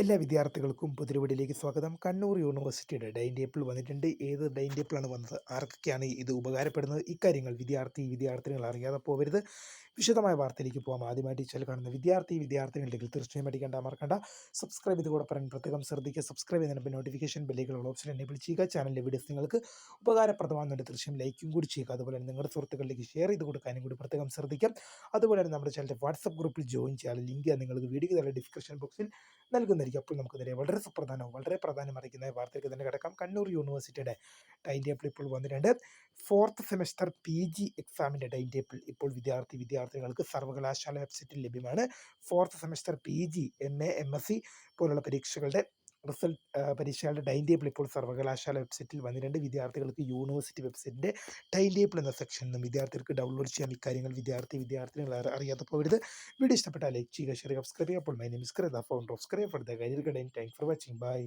എല്ലാ വിദ്യാർത്ഥികൾക്കും പുതിരുവടിയിലേക്ക് സ്വാഗതം. കണ്ണൂർ യൂണിവേഴ്സിറ്റിയുടെ ഡൈൻ ടേബിൾ വന്നിട്ടുണ്ട്. ഏത് ഡൈൻ ടേബിളാണ് വന്നത്, ആർക്കൊക്കെയാണ് ഇത് ഉപകാരപ്പെടുന്നത്, ഇക്കാര്യങ്ങൾ വിദ്യാർത്ഥിനികൾ അറിയാതെ പോകരുത്. വിശദമായ വാർത്തയിലേക്ക് പോകാം. ആദ്യമായിട്ട് ഈ ചാനൽ കാണുന്ന വിദ്യാർത്ഥിനികളുണ്ടെങ്കിൽ തീർച്ചയായും അടിക്കേണ്ട മറക്കണ്ട, സബ്സ്ക്രൈബ് ചെയ്ത് കൂടെ പറയാൻ പ്രത്യേകം ശ്രദ്ധിക്കുക. സബ്സ്ക്രൈബ് ചെയ്യുന്നതിന് നോട്ടിഫിക്കേഷൻ ബെല്ലുകളുള്ള ഓപ്ഷൻ എനേബിൾ ചെയ്യുക. ചാനലിലെ വീഡിയോസ് നിങ്ങൾക്ക് ഉപകാരപ്രദമാകുന്നുണ്ട് തീർച്ചയായും ലൈക്കും കൂടി ചെയ്യുക. അതുപോലെ തന്നെ നിങ്ങളുടെ സുഹൃത്തുക്കളിലേക്ക് ഷെയർ ചെയ്ത് കൊടുക്കാനും കൂടി പ്രത്യേകം ശ്രദ്ധിക്കാം. അതുപോലെ തന്നെ നമ്മുടെ ചാനലിൻ്റെ വാട്സപ്പ് ഗ്രൂപ്പിൽ ജോയിൻ ചെയ്യാൻ ലിങ്ക് നിങ്ങൾക്ക് വീഡിയോ തന്നെ ഡിസ്ക്രിപ്ഷൻ ബോക്സിൽ നൽകുന്നതായിരിക്കും. അപ്പോൾ നമുക്ക് നേരെ വളരെ പ്രാധാന്യം അറിയിക്കുന്ന വാർത്തയ്ക്ക് തന്നെ കിടക്കാം. കണ്ണൂർ യൂണിവേഴ്സിറ്റിയുടെ ടൈം ടേബിൾ ഇപ്പോൾ വന്നിട്ടുണ്ട്. ഫോർത്ത് സെമസ്റ്റർ PG എക്സാമിൻ്റെ ടൈം ടേബിൾ ഇപ്പോൾ വിദ്യാർത്ഥികൾക്ക് സർവകലാശാല വെബ്സൈറ്റിൽ ലഭ്യമാണ്. Fourth semester PG MA MSc പോലുള്ള പരീക്ഷകളുടെ ടൈം ടേബിൾ ഇപ്പോൾ സർവകലാശാല വെബ്സൈറ്റിൽ വന്നിട്ടുണ്ട്. വിദ്യാർത്ഥികൾക്ക് യൂണിവേഴ്സിറ്റി വെബ്സൈറ്റിൻ്റെ ടൈം ടേബിൾ എന്ന സെക്ഷനിൽ നിന്നും വിദ്യാർത്ഥികൾക്ക് ഡൗൺലോഡ് ചെയ്യാൻ ഇക്കാര്യങ്ങൾ വിദ്യാർത്ഥിനികൾ അറിയാതെ പോകരുത്. വീഡിയോ ഇഷ്ടപ്പെട്ടാൽ ലൈക്ക് ചെയ്യുക, ഷെയർ ചെയ്യുക, സബ്സ്ക്രൈബ് ചെയ്യുക. അപ്പോൾ my name is Kreda, founder of Scribe for the Career Guide. Thanks for watching. Bye.